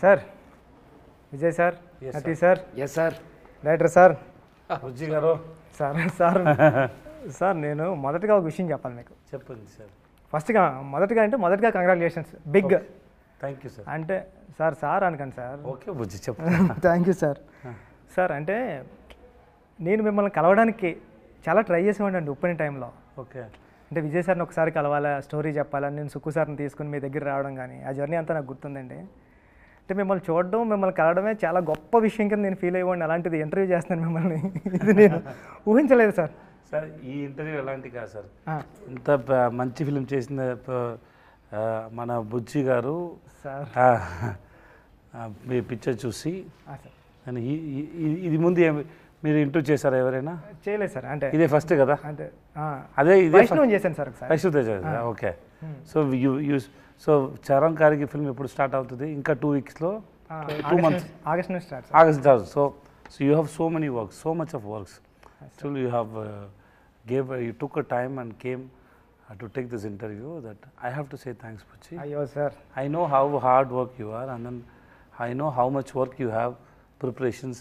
Sir Vijay sir నటి sir yes sir director sir Bujji గారు sir sir sir నేను మొదటగా ఒక విషయం చెప్పాలి మీకు. చెప్పండి సార్. మొదటగా congratulations big. Thank you sir. అంటే సార్ అనకండి సార్. ఓకే బుజ్జి చెప్పు. Thank you sir. సార్ అంటే నేను మిమ్మల్ని కలవడానికి చాలా ట్రై చేసేవాడిని ఉప్పని టైంలో. ఓకే. అంటే విజయ్ సార్ని ఒకసారి కలవాలా, స్టోరీ చెప్పాలా, నేను సుక్కు సార్ని తీసుకుని మీ దగ్గర రావడం కానీ ఆ జర్నీ అంతా నాకు గుర్తుందండి. అంటే మిమ్మల్ని చూడడం, మిమ్మల్ని కలవడమే చాలా గొప్ప విషయం కింద నేను ఫీల్ అయ్యేవాడిని. అలాంటిది ఇంటర్వ్యూ చేస్తున్నాను మిమ్మల్ని, ఇది నేను ఊహించలేదు సార్. సార్ ఈ ఇంటర్వ్యూ ఎలాంటి కాదు సార్. ఇంత మంచి ఫిలిం చేసిన మన బుజ్జి గారు సార్ మీ పిక్చర్ చూసి ఇది ముందు మీరు ఇంటర్వ్యూ చేశారా ఎవరైనా? చేయలేదు సార్. అంటే ఇదే ఫస్ట్ కదా? అంటే అదే ఇదే వైష్ణవ్ చేశాను సార్. వైష్ణవ్ చేశారు. ఓకే. సో చరణ్ గారికి ఫిల్మ్ ఎప్పుడు స్టార్ట్ అవుతుంది? ఇంకా 2 weeksలో 2 months ఆగస్ట్ నుంచి start. So you have so many works, so much of works. Still you have you took a time and came to take this interview. That I have to say thanks, Puchi. Ayyo sir. I know how hard work you are, and then I know how much work you have, preparations,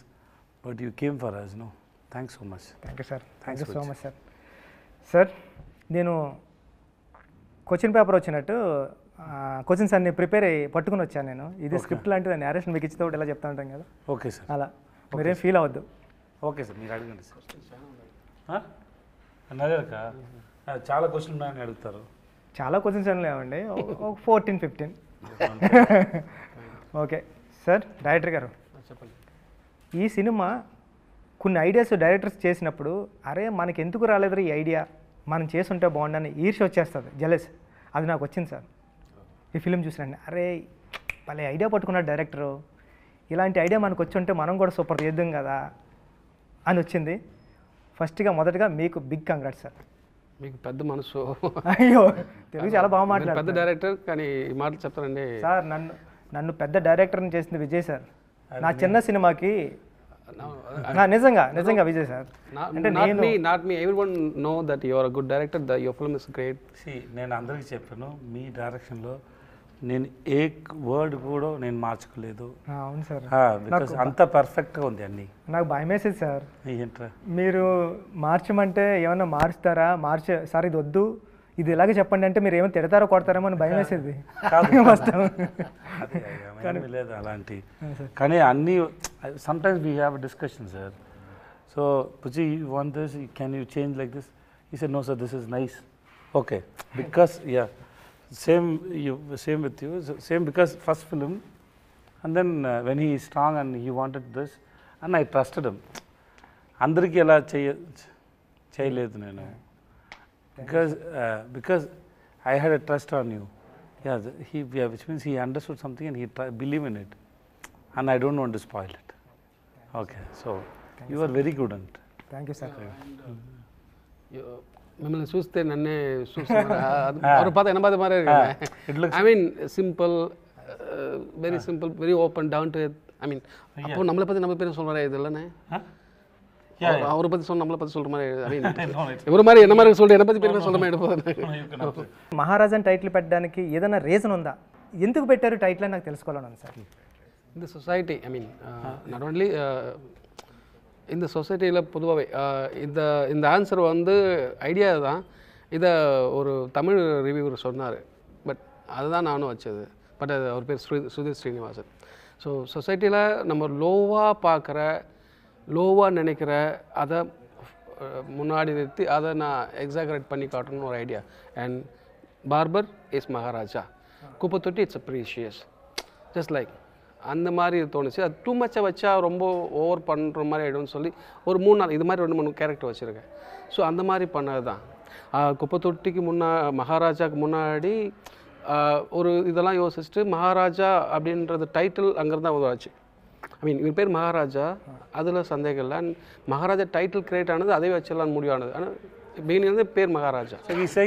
but you came for us. No, thanks so much. Thank you sir. Thanks so much sir. Sir, నేను question paper వచ్చినట్టు questions అన్ని prepare అయ్యి పట్టుకుని వచ్చాను నేను. ఇది script లాంటిది, narration మీకు ఇచ్చితే ఇలా చెప్తా ఉంటాం కదా. Okay sir. అలా మీరేం ఫీల్ అవ్వద్దు. ఓకే సార్, మీరు అడగండి సార్. అడగక చాలా క్వశ్చన్ ఉన్నాయని అడుగుతారు. చాలా క్వశ్చన్స్ అని లేవండి, 14-15. Okay sir. డైరెక్టర్ గారు చెప్పండి. ఈ సినిమా కొన్ని ఐడియాస్ డైరెక్టర్స్ చేసినప్పుడు అరే మనకి ఎందుకు రాలేదు ఈ ఐడియా, మనం చేసుంటే బాగుండని ఈర్ష్య వచ్చేస్తుంది, జెలస్. అది నాకు వచ్చింది సార్ ఈ ఫిలిం చూసినండి. అరే భలే ఐడియా పట్టుకున్నాడు డైరెక్టరు, ఇలాంటి ఐడియా మనకు వచ్చి ఉంటే మనం కూడా సూపర్ చేద్దాం కదా అని వచ్చింది. మొదటగా మీకు బిగ్ కంగ్రాట్స్ సార్. మీకు పెద్ద మనసు. అయ్యో తెలుగు చాలా బాగా మాట్లాడారు. పెద్ద డైరెక్టర్ కానీ ఈ మాటలు చెప్తారండి సార్. నన్ను పెద్ద డైరెక్టర్ని చేసింది విజయ్ సార్. నా చిన్న సినిమాకి నిజంగా విజయ్ సార్. అంటే not me everyone know that you are a good director, the your film is great. నేను అందరికీ చెప్పాను, మీ డైరెక్షన్లో నేను ఏ వర్డ్ కూడా నేను మార్చుకోలేదు. అవును సార్. బికాస్ అంత పర్ఫెక్ట్గా ఉంది అన్నీ. నాకు భయం వేసేది సార్, ఏంట్రా మీరు మార్చమంటే ఏమన్నా మారుస్తారా, సార్ ఇది వద్దు, ఇది ఇలాగే చెప్పండి అంటే మీరు ఏమైనా తిడతారో కొడతారేమో అని భయం వేసేది. లేదు అలాంటి. కానీ అన్నీ sometimes we have discussion sir. So Buchi you want this, can you change like this? He said no sir, this is nice. Okay, because same with you, same because first film, and then when he is strong and he wanted this and I trusted him. Andariki ela cheyaledu nenu because I had a trust on you. Which means he understood something and he believed in it, and I don't want to spoil it. Okay, so you are very good at it. Thank you sir. మిమ్మల్ని చూస్తే నన్నే చూస్తున్నారు. పద ఎనభై మారే. I mean simple, very simple, very open, down to earth. I mean அப்போ நம்மளை பற்றி நம்ம பேர் சொல்கிற இது இல்லைண்ணே, அவரை பற்றி சொன்ன நம்மளை பற்றி சொல்கிற மாதிரி. ஐ மீன் ఎవరి மாதிரி என்ன மாதிரி சொல்கிற என்னை பற்றி பேர் சொல்கிற மாதிரி எடுப்போம். మహారాజాని టైటిల్ పెట్టడానికి ఏదైనా రీజన్ ఉందా? ఎందుకు పెట్టారు టైటిల్ అని నాకు తెలుసుకోవాలని సార్. இந்த society, I mean not only இந்த சொசைட்டியில் பொதுவாகவே இந்த ஆன்சர் வந்து ஐடியா தான். இதை ஒரு தமிழ் ரிவ்யூவர் சொன்னார், பட் அதுதான் நானும் வச்சது. பட் அது அவர் பேர் சுதீர் ஸ்ரீனிவாசன். ஸோ சொசைட்டியில் நம்ம லோவாக பார்க்குற, லோவாக நினைக்கிற அதை முன்னாடி நிறுத்தி அதை நான் எக்ஸாகரேட் பண்ணி காட்டணும்னு ஒரு idea. And barber is Maharaja, குப்பத்தொட்டி it's a precious, just like அந்த மாதிரி தோணுச்சு. அது டூ மச்சாக வச்சா ரொம்ப ஓவர் பண்ணுற மாதிரி ஆகிடும்னு சொல்லி ஒரு 3-4 இது மாதிரி 2-3 கேரக்டர் வச்சுருக்கேன். ஸோ அந்த மாதிரி பண்ணது தான். குப்பத்தொட்டிக்கு மகாராஜாவுக்கு முன்னாடி ஒரு இதெல்லாம் யோசிச்சுட்டு மகாராஜா அப்படின்றது டைட்டில் அங்கேருந்து தான் உதவாச்சு. ஐ மீன் இவர் பேர் மகாராஜா, அதில் சந்தேகம் இல்லை. அண்ட் மகாராஜா டைட்டில் கிரியேட் ஆனது அதே வச்செல்லாம் முடிவானது. ஆனால் பிகினிங் பேர் Maharaja.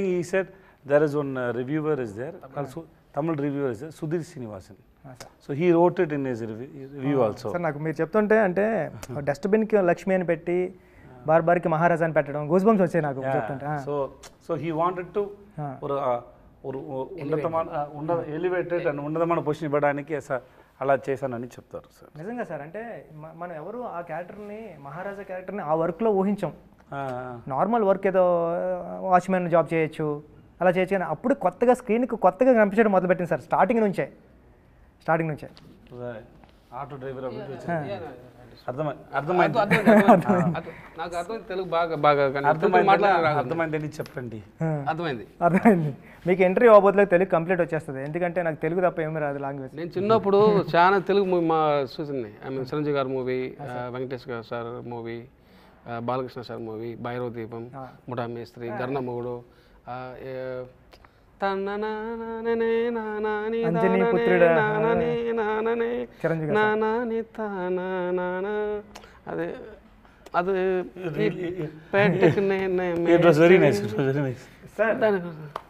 He said there is one reviewer is there, also Tamil reviewer is there, Sudhir Srinivasan. So he wrote it in his review also. Sir నాకు మీరు చెప్తుంటే అంటే డస్ట్బిన్కి లక్ష్మి అని పెట్టి బార్బార్కి మహారాజా అని పెట్టడం గూస్ బంప్స్ వచ్చాయి నాకు చెప్తుంటే. సో he wanted to ஒரு ఉన్నతమైన ఎలివేటెడ్ అండ్ ఉన్నతమైన పొజిషన్ ఇవ్వడానికి అలా చేశానని చెప్తారు సార్. నిజంగా సార్, అంటే మనం ఎవరు ఆ క్యారెక్టర్ని, మహారాజా క్యారెక్టర్ని ఆ వర్క్లో ఊహించాం. నార్మల్ వర్క్ ఏదో వాచ్మెన్ జాబ్ చేయొచ్చు, అలా చేయొచ్చు, కానీ అప్పుడు కొత్తగా స్క్రీన్కి కొత్తగా కనిపించడం మొదలుపెట్టింది సార్. స్టార్టింగ్ నుంచే ఆటో డ్రైవర్ నాకు అర్థం తెలుగు బాగా అర్థమైందని చెప్పండి. అర్థమైంది. మీకు ఎంట్రీ అవ్వబోతులకు తెలుగు కంప్లీట్ వచ్చేస్తుంది, ఎందుకంటే నాకు తెలుగు తప్ప ఏమీ రాదు లాంగ్వేజ్. నేను చిన్నప్పుడు చాలా తెలుగు మూవీ మా చూసింది. ఐ మీన్ చిరంజీవి గారి మూవీ, వెంకటేష్ గారు sir movie, Balakrishna sir movie, Bhairava దీపం, ముఠా మేస్త్రి, గర్ణ మొగుడు, అదే అది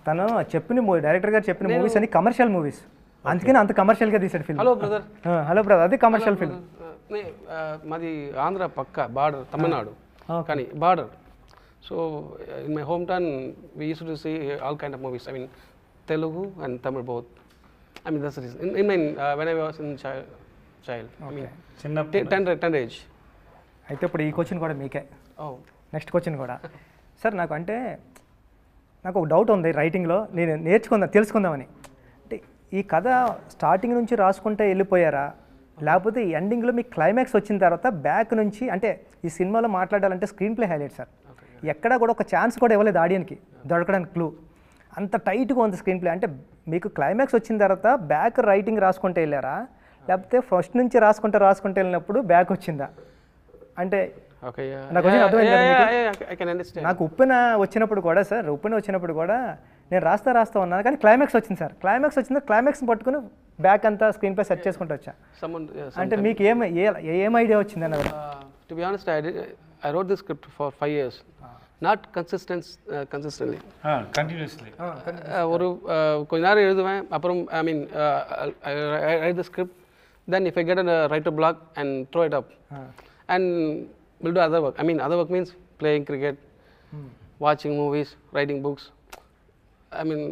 తను చెప్పిన డైరెక్టర్ గారు చెప్పిన మూవీస్ అన్ని కమర్షియల్ మూవీస్, అందుకని అంత కమర్షియల్గా తీసాడు film. Hello brother, hello brother, అది కమర్షియల్ ఫిల్మ్. మాది ఆంధ్ర పక్క బార్డర్, తమిళనాడు కానీ border. So in my home town we use to see all kind of movies. I mean Telugu and Tamil both. I mean that's the reason. When I was in child. I mean, 10 age. అయితే ఇప్పుడు ఈ question కూడా మీకే. Next question కూడా sir, నాకు ఒక doubt ఉంది రైటింగ్లో, నేను తెలుసుకుందామని. అంటే ఈ కథ స్టార్టింగ్ నుంచి రాసుకుంటే వెళ్ళిపోయారా, లేకపోతే ఎండింగ్లో మీకు క్లైమాక్స్ వచ్చిన తర్వాత బ్యాక్ నుంచి, అంటే ఈ సినిమాలో మాట్లాడాలంటే స్క్రీన్ ప్లే హైలైట్ సార్, ఎక్కడా కూడా ఒక ఛాన్స్ కూడా ఇవ్వలేదు ఆడియన్కి దొరకడానికి క్లూ, అంత టైట్గా ఉంది స్క్రీన్ ప్లే. అంటే మీకు క్లైమాక్స్ వచ్చిన తర్వాత బ్యాక్ రైటింగ్ రాసుకుంటే వెళ్ళారా, లేకపోతే ఫస్ట్ నుంచి రాసుకుంటే వెళ్ళినప్పుడు బ్యాక్ వచ్చిందా? అంటే నాకు ఉప్పెన వచ్చినప్పుడు కూడా సార్, నేను రాస్తా ఉన్నాను, కానీ క్లైమాక్స్ వచ్చింది సార్. క్లైమాక్స్ వచ్చిందా, క్లైమాక్స్ని పట్టుకుని బ్యాక్ అంతా స్క్రీన్ ప్లే సెట్ చేసుకుంటూ వచ్చా. అంటే మీకు ఏం ఐడియా వచ్చింది అన్నది? To be honest, I wrote this script for 5 years. Not consistently. Continuously. ஒரு கொஞ்ச நேரம் எழுதுவேன், அப்புறம் I mean I write the script, then if I get a writer block and throw it up and we'll do other work. I mean other work means playing cricket, watching movies, writing books. I mean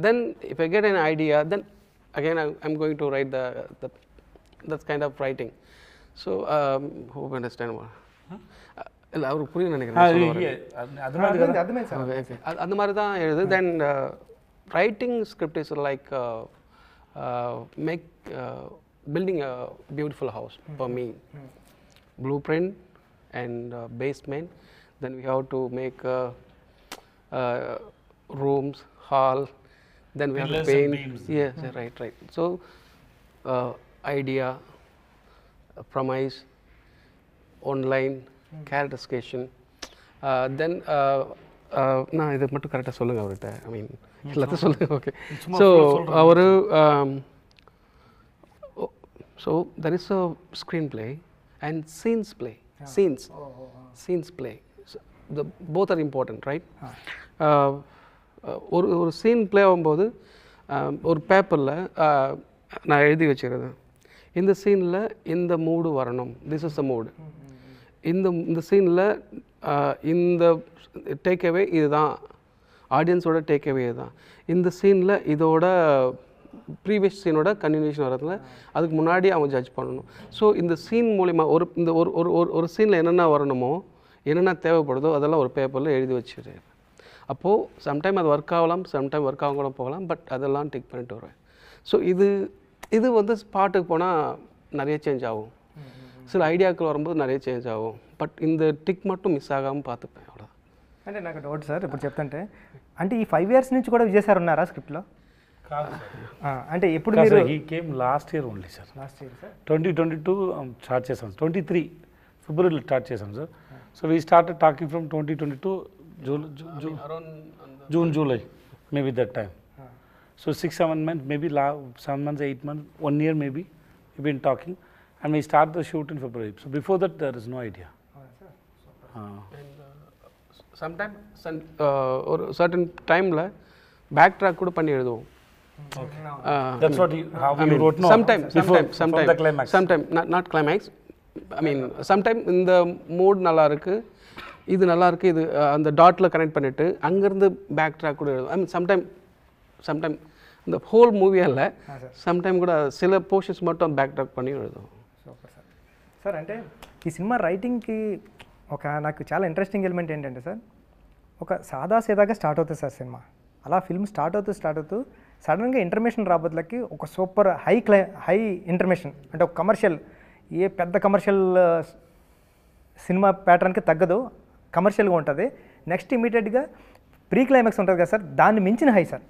then if I get an idea, then again I'm going to write that kind of writing. So hope you understand what. இல்லை அவருக்கு புரியும் நினைக்கிறேன். அந்த மாதிரி தான் எழுது. தென் writing script is like building a beautiful house for me. Blueprint and basement. Then we have to make rooms, hall. Then we have to paint. Yes, right. So idea, premise, online, characterization, then நான் இதை மட்டும் கரெக்டாக சொல்லுங்க அவர்கிட்ட. ஐ மீன் எல்லாத்தையும் சொல்லுங்க. Okay. So so there is a screenplay and scenes play. Scenes play. So both are important, right? ஒரு scene play ஆகும்போது ஒரு பேப்பரில் நான் எழுதி வச்சுக்கிறது, இந்த சீனில் இந்த மூடு வரணும், திஸ் இஸ் த மூடு. இந்த சீனில் இந்த டேக்அவே இதுதான், ஆடியன்ஸோட டேக்அவே இதுதான். இந்த சீனில் இதோட ப்ரீவியஸ் சீனோட கன்டினியூஷன் வரதுல அதுக்கு முன்னாடி அவங்க ஜட்ஜ் பண்ணணும். ஸோ இந்த சீன் மூலிமா ஒரு சீனில் என்னென்ன வரணுமோ, என்னென்ன தேவைப்படுதோ அதெல்லாம் ஒரு பேப்பரில் எழுதி வச்சுருக்கேன். அப்போது சம்டைம் அது ஒர்க் ஆகலாம், சம்டைம் ஒர்க் ஆக கூட போகலாம், பட் அதெல்லாம் டிக் பண்ணிட்டு வருவேன். ஸோ இது வந்து ஸ்பாட்டுக்கு போனால் நிறைய சேஞ்ச் ஆகும், சில ఐడియాக்கள் வரும்போது நிறைய చేంజ్ ఆகும், బట్ இந்த టిక్ மட்டும் మిస్ ఆగాமல் பார்த்துப்பேன். అవ్వదా అంటే నాకు డౌట్ సార్, ఇప్పుడు చెప్తుంటే అంటే ఈ 5 years నుంచి కూడా విజయ్ సార్ ఉన్నారా స్క్రిప్ట్లో? అంటే ఎప్పుడు మీరు? He came last year only sir. Last year sir 2022 start చేసాం, 23 ఫిబ్రవరిలో స్టార్ట్ చేసాం sir. So we started talking from 2022 June, July, maybe that time. So 6-7 months, maybe 7 months, 8 months, 1 year maybe, we've been talking. And we start the shoot in February. So before that, there is no idea. And sometimes or certain time la backtrack kuda panni eludhuvom. That's what how you wrote. No, sometimes the climax. Sometimes not climax. I mean sometimes in the mood நல்லா இருக்கு, இது நல்லா இருக்கு, இது அந்த டாட்ல connect பண்ணிட்டு அங்க இருந்து பேக் ட்ராக் கூட எழுதுவோம். I mean sometimes இந்த ஹோல் மூவியால் சம்டைம் கூட சில போர்ஷன்ஸ் மட்டும் பேக் ட்ராக் பண்ணி எழுதும். Super sir. సార్ అంటే ఈ సినిమా రైటింగ్కి నాకు చాలా ఇంట్రెస్టింగ్ ఎలిమెంట్ ఏంటంటే సార్, ఒక సాదాసీదాగా స్టార్ట్ అవుతుంది సార్ సినిమా. అలా ఫిల్మ్ స్టార్ట్ అవుతూ సడన్గా ఇంటర్మేషన్ రాబోతులకి ఒక సూపర్ హై ఇంటర్మేషన్, అంటే ఒక కమర్షియల్, ఏ పెద్ద కమర్షియల్ సినిమా ప్యాటర్న్కి తగ్గదు, కమర్షియల్గా ఉంటుంది. నెక్స్ట్ ఇమీడియట్గా ప్రీ క్లైమాక్స్ ఉంటుంది కదా సార్, దాన్ని మించిన హై సార్.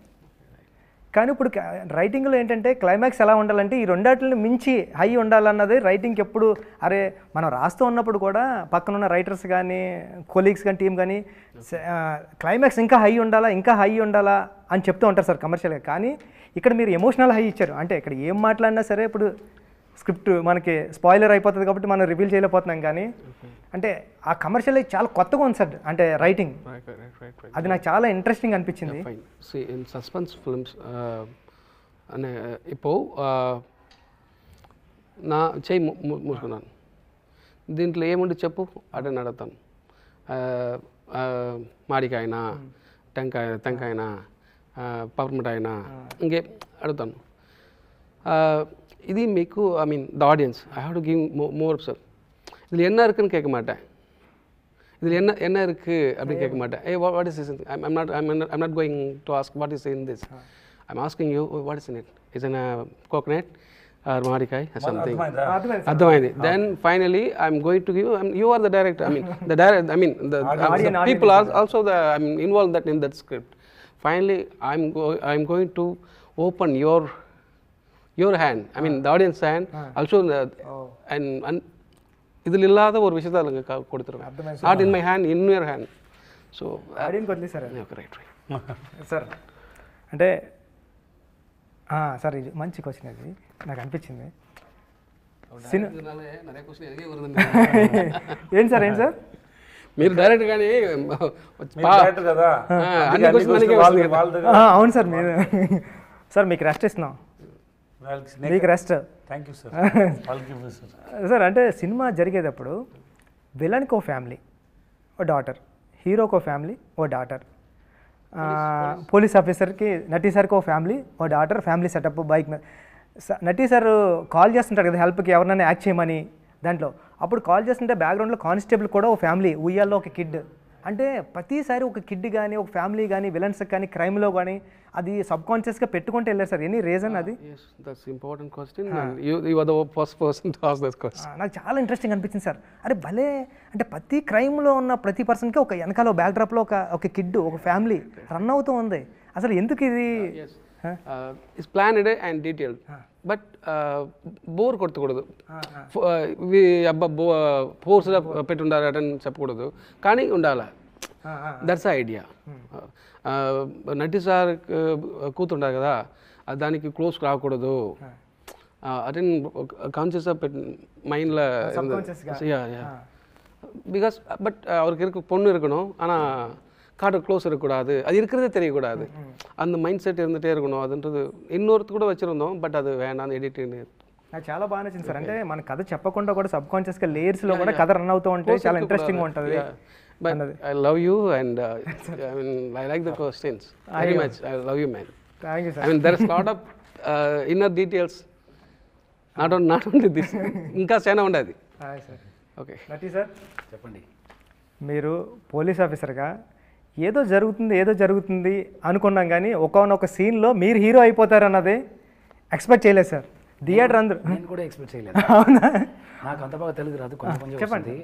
కానీ ఇప్పుడు రైటింగ్లో ఏంటంటే క్లైమాక్స్ ఎలా ఉండాలంటే ఈ రెండాటిని మించి హై ఉండాలన్నది రైటింగ్కి ఎప్పుడు. అరే మనం రాస్తూ ఉన్నప్పుడు కూడా పక్కన ఉన్న రైటర్స్ కానీ కొలీగ్స్ కానీ టీం కానీ క్లైమాక్స్ ఇంకా హై ఉండాలా అని చెప్తూ ఉంటారు సార్ కమర్షియల్గా. కానీ ఇక్కడ మీరు ఎమోషనల్ హై ఇచ్చారు. అంటే ఇక్కడ ఏం మాట్లాడినా సరే ఇప్పుడు స్క్రిప్ట్ మనకి స్పాయిలర్ అయిపోతుంది కాబట్టి మనం రివీల్ చేయలేకపోతున్నాం. కానీ అంటే ఆ కమర్షియల్ చాలా కొత్తగా ఉంది సార్, అంటే రైటింగ్ అది నాకు చాలా ఇంట్రెస్టింగ్ అనిపించింది. ఇన్ సస్పెన్స్ ఫిల్మ్స్ అనే ఇప్పుడు నా చేయి మూసుకున్నాను, దీంట్లో ఏముండి చెప్పు అటని అడుగుతాను. మాడికాయనా, టెంకాయనా, పవర్మిఠాయినా, ఇంకే అడుగుతాను. இது మీకు I mean the audience I have to give more sir. இதில் என்ன இருக்குன்னு கேட்க மாட்டேன், இதில் என்ன இருக்குது அப்படின்னு கேட்க மாட்டேன். ஏ what is this, I'm not going to ask what is in this, I'm asking you what is in it. It's in coconut or మాడికాయ సంథింగ్, అర్థమైంది. Then finally I'm going to give, you are the director, I mean the people are also the I mean involve that in that script. Finally I'm going to open your hand, I mean the audience hand also, and இதில் இல்லாத ஒரு விஷயத்தை அதுங்க கொடுத்துருவேன். Not in my hand, in your hand. So audience వదిలే sir. Right sir అంటే sir ఇది మంచి క్వశ్చన్, అది నాకు అనిపించింది. ఏం సార్ మీరు డైరెక్ట్ కానీ కదా. అవును సార్, మీరు సార్ మీకు రెస్ట్ ఇస్తున్నాం, మీకు rest. Thank you sir. Sir అంటే సినిమా జరిగేటప్పుడు విలన్కి ఓ ఫ్యామిలీ, ఓ డాటర్, హీరోకి ఓ ఫ్యామిలీ, ఓ డాటర్, పోలీస్ ఆఫీసర్కి నటీ సార్కి ఓ ఫ్యామిలీ, ఓ డాటర్, ఫ్యామిలీ సెటప్ బైక్ మీద. నటీ సార్ కాల్ చేస్తుంటారు కదా హెల్ప్కి, ఎవరినైనా యాక్ట్ చేయమని. దాంట్లో అప్పుడు కాల్ చేస్తుంటే బ్యాక్గ్రౌండ్లో కానిస్టేబుల్ కూడా ఓ ఫ్యామిలీ, ఉయ్యాల్లో ఒక కిడ్. అంటే ప్రతిసారి ఒక కిడ్ కానీ ఒక ఫ్యామిలీ కానీ విలన్స్కి కానీ క్రైమ్లో కానీ అది సబ్ కాన్షియస్గా పెట్టుకుంటూ వెళ్ళారు సార్. ఎనీ రీజన్ అది? That's important question, you are the first person to ask this question. నాకు చాలా ఇంట్రెస్టింగ్ అనిపించింది సార్. అరే భలే, అంటే ప్రతి క్రైమ్లో ఉన్న ప్రతి పర్సన్కి ఒక వెనకాల బ్యాక్డ్రాప్లో ఒక కిడ్, ఒక ఫ్యామిలీ రన్ అవుతూ ఉంది. అసలు ఎందుకు ఇది? It's planned and detailed, but bore కొట్టకూడదు. అబ్బా ఫోర్స్గా పెట్టి ఉండాలి అని చెప్పకూడదు, కానీ ఉండాలి. That's idea. నటి సార్ కూతుంటారు కదా, దానికి క్లోజ్ రాకూడదు. అటెన్ కాన్షియస్గా పెట్టి మైండ్లో, பிகாஸ் பட் அவருக்கு இருக்க பொண்ணு இருக்கணும், ஆனால் காட்ட க்ளோஸ் இருக்கக்கூடாது, அது இருக்கிறதே தெரியக்கூடாது. அந்த மைண்ட் செட் இருந்துகிட்டே இருக்கணும். அதுன்றது இன்னொருத்து கூட வச்சுருந்தோம், బట్ అది వేణా ఎడిటింగ్. నాకు చాలా బాగా నచ్చింది సార్. అంటే మన కథ చెప్పకుండా కూడా సబ్ కాన్షియస్గా లేయర్స్లో కూడా కథ రన్ అవుతూ ఉంటే చాలా ఇంట్రెస్టింగ్ ఉంటుంది. But I love you and I mean I like the questions very much. I love you, man. Thank you, sir. I mean there is lot of inner details. Not only this. ఇంకా చాలా ఉండేది. Hi sir. Okay. నటి sir చెప్పండి. మీరు police ఆఫీసర్గా ఏదో జరుగుతుంది అనుకున్నాం, కానీ ఒకనొక సీన్లో మీరు హీరో అయిపోతారు అన్నది ఎక్స్పెక్ట్ చేయలేదు సార్. థియేటర్ అందరూ. నేను కూడా ఎక్స్పెక్ట్ చేయలేదు. అవునా? నాకు అంత బాగా తెలుగు రాదు, కొంచెం చెప్పండి.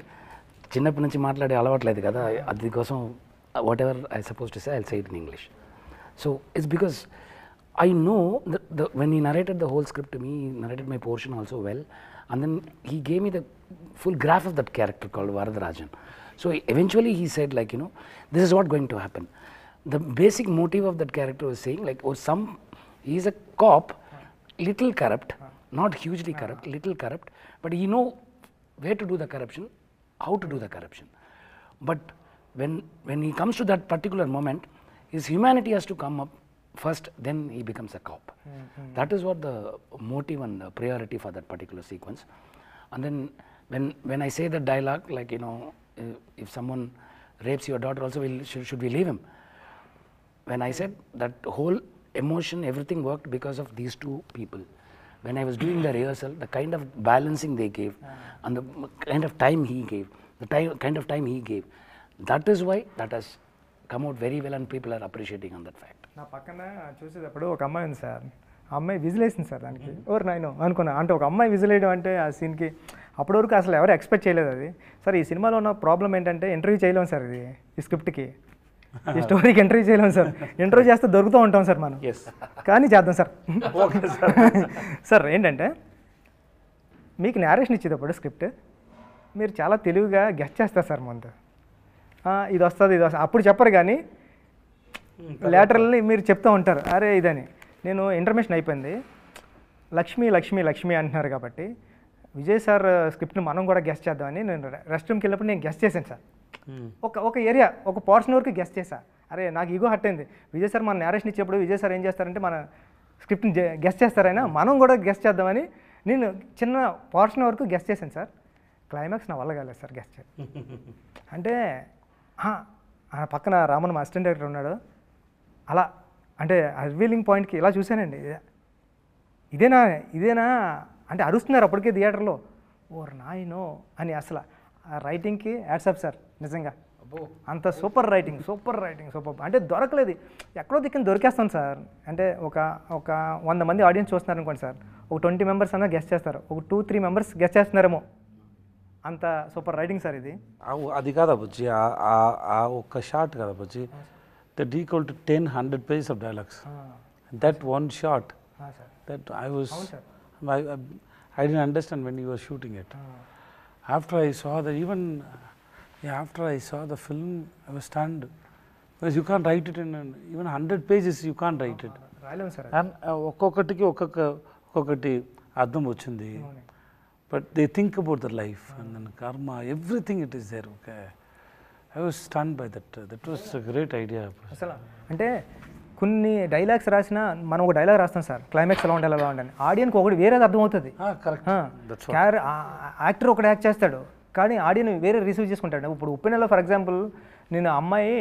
చిన్నప్పటి నుంచి మాట్లాడే అలవాట్లేదు కదా, అది కోసం whatever I suppose to say I'll say it in English. So it's because I know when he narrated the whole script to me, he narrated my portion also well, and then he gave me the full graph of that character called Varadarajan. So eventually he said, like, you know, this is what going to happen. The basic motive of that character was saying, like, he is a cop, little corrupt, not hugely corrupt, little corrupt, but he know where to do the corruption, how to do the corruption. But when he comes to that particular moment, his humanity has to come up first, then he becomes a cop. That is what the motive and the priority for that particular sequence. And then when I say the dialogue, like, you know, if someone rapes your daughter also, should we leave him? When I said that whole emotion, everything worked because of these two people. When I was doing the rehearsal, the kind of balancing they gave and the kind of time he gave, kind of time he gave, that is why that has come out very well and people are appreciating on that fact. నా పక్కన చూసేటప్పుడు ఒక అమ్మాయి ఉంది sir, ఆ అమ్మాయి whistle వేసింది sir దానికి. ఓర్ నాయనో అనుకున్నా, అంటే ఒక అమ్మాయి విజిల్ వేయడం అంటే ఆ సీన్కి అప్పటి వరకు అసలు ఎవరు ఎక్స్పెక్ట్ చేయలేదు అది. సార్ ఈ సినిమాలో ఉన్న ప్రాబ్లం ఏంటంటే ఇంటర్వ్యూ చేయలేము సార్, ఇది ఈ స్క్రిప్ట్కి ఈ స్టోరీకి ఇంటర్వ్యూ చేయలేము సార్. ఇంటర్వ్యూ చేస్తే దొరుకుతూ ఉంటాం సార్ మనం, కానీ చేద్దాం సార్. Okay sir. సార్ ఏంటంటే మీకు నేరేషన్ ఇచ్చేటప్పుడు స్క్రిప్ట్ మీరు చాలా తెలివిగా గెస్ట్ చేస్తారు సార్ ముందు, ఇది వస్తుంది ఇది వస్తుంది అప్పుడు చెప్పరు, కానీ లేటరల్లీ మీరు చెప్తూ ఉంటారు అరే ఇదని. నేను ఇంటర్మేషన్ అయిపోయింది, లక్ష్మి లక్ష్మి లక్ష్మి అంటున్నారు కాబట్టి విజయ్ సార్ స్క్రిప్ట్ని మనం కూడా గెస్ట్ చేద్దామని నేను రెస్ట్ రూమ్కి వెళ్ళినప్పుడు నేను గెస్ట్ చేశాను సార్. ఒక ఏరియా ఒక పోర్షన్ వరకు గెస్ట్ చేశా. అరే నాకు ఈగో హట్ అయింది, విజయ్ సార్ మన నేరేషన్ ఇచ్చేప్పుడు విజయ్ సార్ ఏం చేస్తారంటే మన స్క్రిప్ట్ని గెస్ట్ చేస్తారైనా మనం కూడా గెస్ట్ చేద్దామని నేను చిన్న పోర్షన్ వరకు గెస్ట్ చేశాను సార్. క్లైమాక్స్ నా వల్ల కాలేదు సార్ గెస్ట్ చేయడం. అంటే పక్కన రామన్ మా అసిస్టెంట్ డైరెక్టర్ ఉన్నాడు, అలా అంటే రివీలింగ్ పాయింట్కి ఇలా చూశానండి, ఇదేనా ఇదేనా అంటే అరుస్తున్నారు అప్పటికే థియేటర్లో, ఓర్ నాయనో అని. అసలు ఆ రైటింగ్కి యాడ్సప్ సార్, నిజంగా అంత super writing super writing super. అంటే దొరకలేదు, ఎక్కడో దిక్కున దొరికేస్తాను సార్. అంటే ఒక 100 మంది ఆడియన్స్ చూస్తున్నారు అనుకోండి సార్, ఒక 20 మెంబర్స్ అన్నా గెస్ట్ చేస్తారు, ఒక 2-3 మెంబర్స్ గెస్ట్ చేస్తున్నారేమో, అంత సూపర్ రైటింగ్ సార్ ఇది. అది కాదా బుజ్జి, ఆ ఒక్క షాట్ కదా Bujji, that equal to 10-100 pages of dialogues. That one shot, that I didn't understand when you were shooting it. After I saw that, after I saw the film, I was stunned, because you can't write it in even 100 pages. You can't write it. రాయలేము sir. And ఒక్కొక్కటికి ఒక్కొక్కటి అర్థం వచ్చింది. But they think about the life and then karma, everything it is there. Okay, I was stunned by that. That was a great idea. అసలు అంటే కొన్ని dialogues రాసినా మనం ఒక డైలాగ్ రాస్తాం సార్, క్లైమాక్స్ ఎలా ఉండాలి ఎలా ఉండాలి, ఆడియన్కి ఒకటి వేరేది అర్థమవుతుంది. యాక్టర్ ఒకటి యాక్ట్ చేస్తాడు కానీ ఆడియన్ వేరే రిసీవ్ చేసుకుంటాడు. ఇప్పుడు ఉప్పెనలో ఫర్ ఎగ్జాంపుల్ నేను అమ్మాయి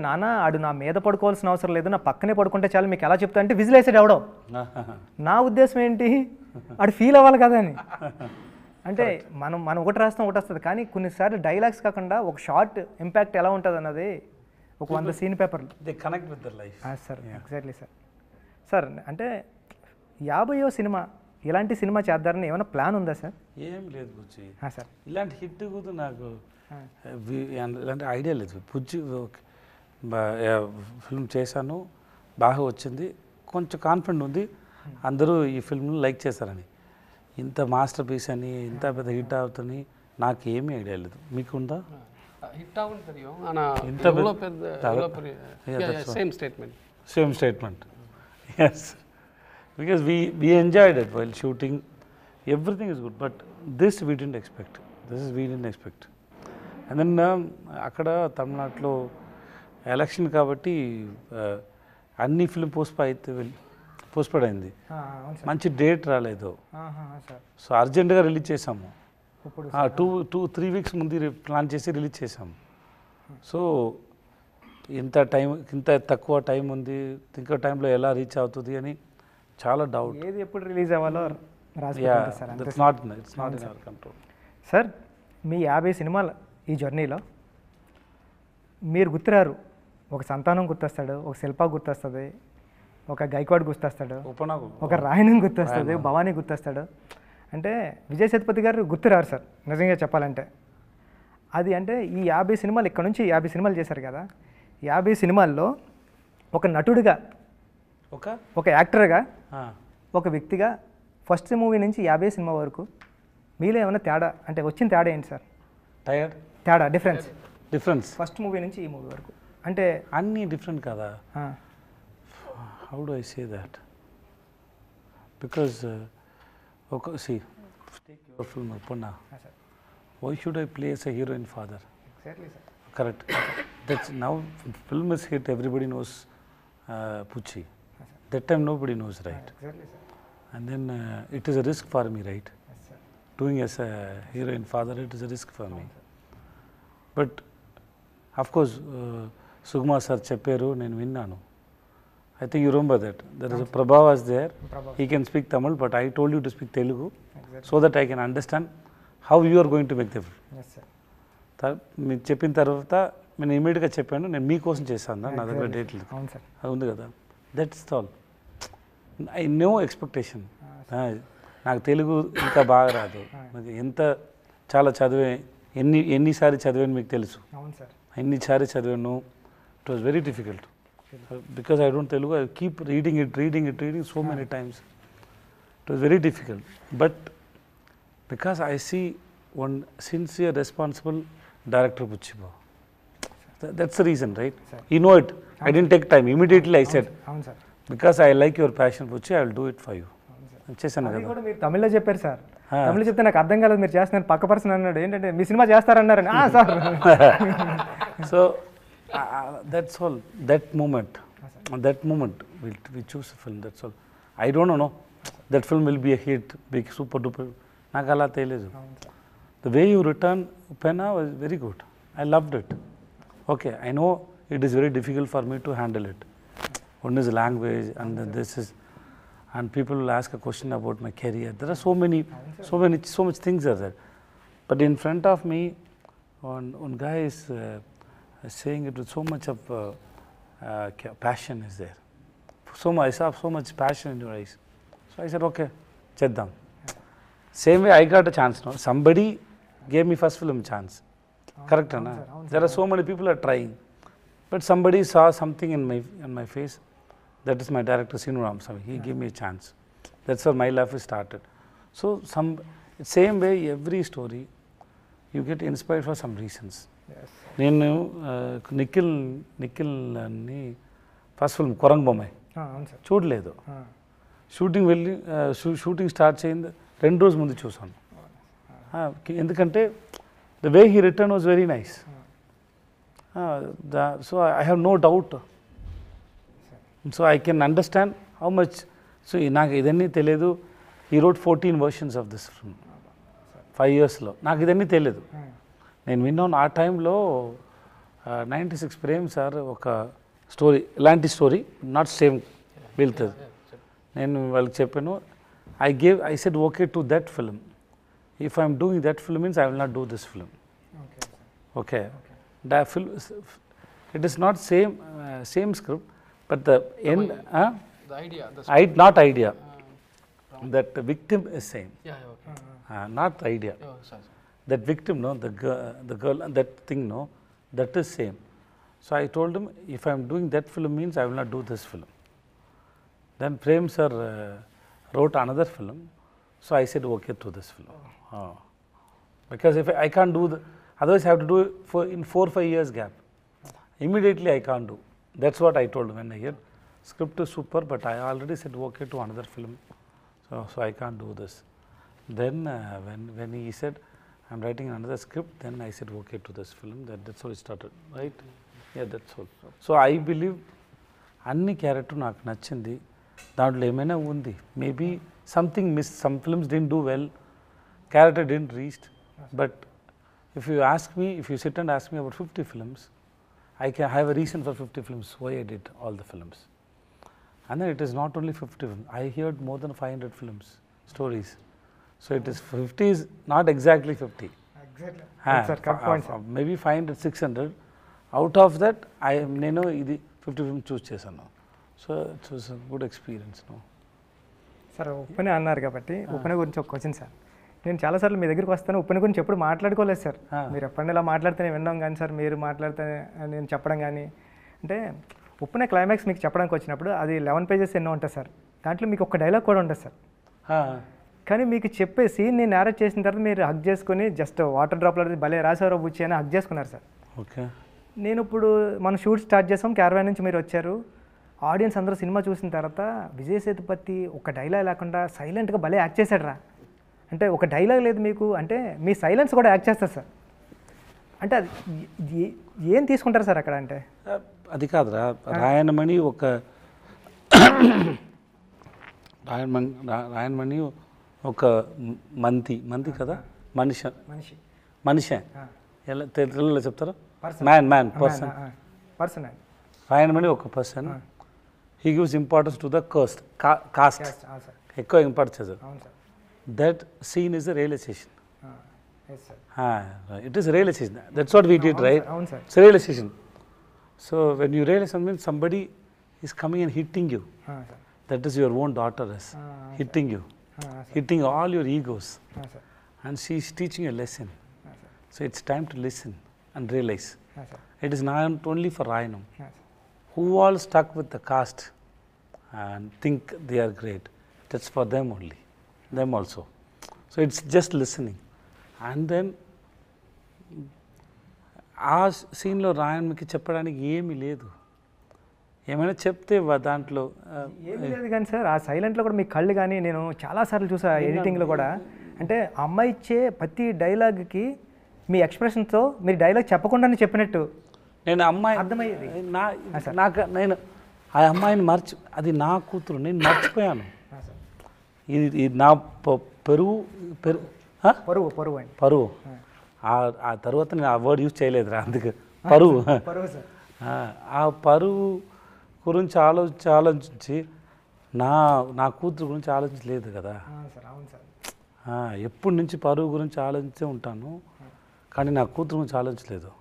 నాన్న ఆడు నా మీద పడుకోవాల్సిన అవసరం లేదు, నా పక్కనే పడుకుంటే చాలు మీకు ఎలా చెప్తా అంటే విజిల్ వేసాడు ఎవడో. నా ఉద్దేశం ఏంటి, ఆడు ఫీల్ అవ్వాలి కదా అని. అంటే మనం ఒకటి రాస్తాం ఒకటి వస్తుంది, కానీ కొన్నిసార్లు డైలాగ్స్ కాకుండా ఒక షార్ట్ ఇంపాక్ట్ ఎలా ఉంటుంది అన్నది ఒక 100 సీన్ పేపర్లు They connect with their life. Sir. Exactly sir. Sir అంటే 50వ సినిమా ఇలాంటి సినిమా చేద్దారని ఏమైనా ప్లాన్ ఉందా సార్? ఏం లేదు బుజ్జి సార్. ఇలాంటి హిట్ కూడా నాకు ఇలాంటి ఐడియా లేదు బుజ్జి. ఫిల్మ్ చేశాను, బాగా వచ్చింది, కొంచెం కాన్ఫిడెంట్ ఉంది అందరూ ఈ ఫిల్మ్ని లైక్ చేస్తారని. ఇంత మాస్టర్ పీస్ అని ఇంత పెద్ద హిట్ అవుతుంది నాకు ఏమీ ఐడియా లేదు. మీకుందా? ஹிட் ஆகும் தெரியும், ஆனால் எவ்வளோ பெரிய same statement. Yes, because we enjoyed it while shooting, everything is good, but this we didn't expect. And then అక్కడ తమిళనాడులో ఎలక్షన్ కాబట్టి అన్ని ఫిల్మ్ పోస్ట్పోన్ అయింది, మంచి డేట్ రాలేదు. సో అర్జెంటుగా రిలీజ్ చేసాము, 2-3 weeks ముందు ప్లాన్ చేసి రిలీజ్ చేసాము. సో ఇంత తక్కువ టైం ఉంది, ఇంకో టైంలో ఎలా రీచ్ అవుతుంది అని చాలా డౌట్. ఏది ఎప్పుడు రిలీజ్ అవ్వాలో it's not in our control. Sir మీ 50 సినిమాల ఈ జర్నీలో మీరు గుర్తురారు, ఒక సంతానం గుర్తొస్తాడు, ఒక శిల్ప గుర్తొస్తుంది, ఒక గైక్వాడ్ గుర్తొస్తాడు, ఒక రాయణం గుర్తొస్తుంది, భవానీ గుర్తొస్తాడు. అంటే విజయ్ సేతుపతి గారు గుర్తురారు సార్ నిజంగా చెప్పాలంటే. అది అంటే ఈ 50 సినిమాలు ఇక్కడ నుంచి 50 సినిమాలు చేశారు కదా, 50 సినిమాల్లో ఒక నటుడిగా, ఒక యాక్టర్గా, ఒక వ్యక్తిగా ఫస్ట్ మూవీ నుంచి 50 సినిమా వరకు మీలో ఏమైనా తేడా అంటే వచ్చిన తేడా ఏంటి సార్? తేడా డిఫరెన్స్ ఫస్ట్ మూవీ నుంచి ఈ మూవీ వరకు అంటే అన్నీ డిఫరెంట్ కదా. How do I say that, because see, take your film Uppuna. Why should I play as a heroine father? Exactly, sir. Correct. That's now film is hit, everybody knows Pucci. That time nobody knows, right? Exactly, sir. And then it is a risk for me, right? Yes, sir. Doing as a heroine father, it is a risk for me. But of course Sugma sir చెప్పారు, నేను విన్నాను. I think you remember that. There is a Prabha was there. He can speak Tamil, but I told you to speak Telugu so that I can understand how you are going to make the film. Yes sir. మీరు చెప్పిన తర్వాత నేను ఇమీడియట్గా చెప్పాను, నేను మీకోసం చేశాను నా దగ్గర డేట్లు అవును సార్. అది ఉంది కదా. That's all. I know expectation. నాకు తెలుగు ఇంకా బాగా రాదు, నాకు ఎంత చాలా చదివే ఎన్నిసారి చదివాను మీకు తెలుసు. అవును సార్. ఎన్నిసారి చదివాను. It was very difficult because I don't Telugu. I keep reading so many times. It was very difficult. But because I see one sincere, responsible director, Puchiba. That's the reason, right? Sir. You know it. I didn't take time. Immediately I said, అవును sir. because I like your passion, Puchi, I will do it for you. చేశాను అది కదా. కూడా మీరు తమిళ్లో చెప్పారు sir. తమిళ చెప్తే నాకు అర్థం కాలేదు, మీరు చేస్తున్నారు. పక్క పర్సన్ అన్నాడు ఏంటంటే మీ సినిమా చేస్తారన్నారని. Sir. So that's all. That moment we choose a film. That's all. I don't know. That film will be a hit, big super duper. నాకు అలా తెలియదు. The way you return Upena was very good. I loved it. Okay, I know it is very difficult for me to handle it. One is language, and then this is, and people will ask a question about my career. There are so much things are there. But in front of me, one guy is saying it with so much of passion is there. I saw so much passion in your eyes. So I said, okay, cheddam. Same way I got a chance now. Somebody gave me first film chance. Correct, Anna? There are so many people are trying. But somebody saw something in my face. That is my director, Sinu Ramasamy. He gave me a chance. That's how my life started. So same way, every story, you get inspired for some reasons. నేను నిఖిల్ అని first film కొరంగ్ Bommai చూడలేదు. Shooting start చేయింది 2 రోజుల ముందు చూసాను. ఎందుకంటే the way he written was very nice. So I have no doubt. So I can understand how much. So నాకు ఇదన్నీ తెలియదు. He wrote 14 versions of this film 5 yearsలో. నాకు ఇదన్నీ తెలియదు. నేను విన్నాను ఆ టైంలో 96 ప్రేమ్ సార్ ఒక స్టోరీ, ఇలాంటి స్టోరీ నాట్ సేమ్ వెళ్తుంది. నేను వాళ్ళకి చెప్పాను, I said okay to that film. If I'm doing that film means I will not do this film. Okay, that film, it is not same script, but the end, the idea, not idea, that the victim is same. Not the idea. That victim, no, the girl, that thing, no, that is same. So I told him, if I am doing that film means I will not do this film. Then Prem sir wrote another film, so I said okay to this film. Because if I can't do otherwise I have to do it in 4-5 years gap. Immediately I can't do. That's what I told him when I heard script is super, but I already said okay to another film, so I can't do this. Then when he said I'm writing another script, then I said okay to this film. That's how it started, right? Yeah, that's all. So I believe అన్ని character నాకు నచ్చింది. దాంట్లో ఏమైనా ఉంది, maybe something miss, some films didn't do well, character didn't reach, but if you sit and ask me about 50 films, I can have a reason for 50 films why I did all the films. And then it is not only 50 films, I heard more than 500 films, stories. So it is 50 is not exactly 50. Exactly. That's a correct point, sir. Maybe 500, 600. Out of that, నేను ఇది 50 films choose చేశాను. So it was a good experience. No? Sir Uppena అన్నారు కాబట్టి ఉప్పెన గురించి ఒక question sir. నేను చాలాసార్లు మీ దగ్గరికి వస్తాను, ఉప్పెన గురించి ఎప్పుడు మాట్లాడుకోలేదు సార్. మీరు ఎప్పుడైనా ఇలా మాట్లాడితేనే విన్నాం కానీ సార్, మీరు మాట్లాడితే నేను చెప్పడం కానీ, అంటే ఉప్పెన క్లైమాక్స్ మీకు చెప్పడానికి వచ్చినప్పుడు అది 11 pages ఎన్నో ఉంటుంది సార్. దాంట్లో మీకు ఒక డైలాగ్ కూడా ఉంటుంది సార్. కానీ మీకు చెప్పే సీన్ నేను నేరేట్ చేసిన తర్వాత మీరు హగ్ చేసుకుని జస్ట్ వాటర్ డ్రాప్లో భలే రాసారో బుచ్చి అని హగ్ చేసుకున్నారు సార్. ఓకే. నేను ఇప్పుడు మనం షూట్ స్టార్ట్ చేసాం, క్యారవాన్ నుంచి మీరు వచ్చారు, ఆడియన్స్ అందరూ సినిమా చూసిన తర్వాత విజయ్ సేతుపతి ఒక డైలాగ్ లేకుండా సైలెంట్గా భలే యాక్ట్ చేశాడు రా అంటే, ఒక డైలాగ్ లేదు మీకు అంటే మీ సైలెన్స్ కూడా యాక్ట్ చేస్తారు సార్. అంటే అది ఏం తీసుకుంటారు సార్ అక్కడ? అంటే అది కాదురా, రాయణమణి ఒక రాయణమణి ఒక మంతి కదా, మనిషి ఎలా తెలుగులో చెప్తారు, మ్యాన్ పర్సన్. రాయణమణి ఒక person, he gives importance to the caste. అవును సార్ ఎక్కువ ఇంపార్టెన్స్ చేశారు. అవును sir That scene is a realization. Yes sir It is a realization. That's what we did, right? అవును sir It's a realization. So when you realize something, somebody is coming and hitting you. Sir That is your own daughter is hitting you, hitting all your egos. Sir And she is teaching you a lesson. Sir So it's time to listen and realize. Sir It is not only for Rayanam. Sir Who all stuck with the caste and think they are great. That's for them only, them also. So it's just listening. And then ఆ సీన్లో రాయన్కి చెప్పడానికి ఏమీ లేదు. ఏమైనా చెప్తే దాంట్లో ఏమీ లేదు కానీ సార్ ఆ సైలెంట్లో కూడా మీ కళ్ళు కానీ నేను చాలాసార్లు చూసా ఎడిటింగ్లో కూడా అంటే అమ్మాయి ఇచ్చే ప్రతి డైలాగ్కి మీ ఎక్స్ప్రెషన్తో మీరు డైలాగ్ చెప్పకుండానే చెప్పినట్టు నేను అమ్మాయి అర్థమయ్యేది. నేను ఆ అమ్మాయిని అది నా కూతురు, నేను మర్చిపోయాను. ఇది నా పరువు పరువు అండి పరువు. ఆ తర్వాత నేను ఆ వర్డ్ యూజ్ చేయలేదురా, అందుకు పరువు. పరువు సార్ ఆ పరువు గురించి ఆలోచించి నా కూతురు గురించి ఆలోచించలేదు కదా. సార్ అవును సార్ ఎప్పటి నుంచి పరువు గురించి ఆలోచించే ఉంటాను, కానీ నా కూతురు గురించి ఆలోచించలేదు.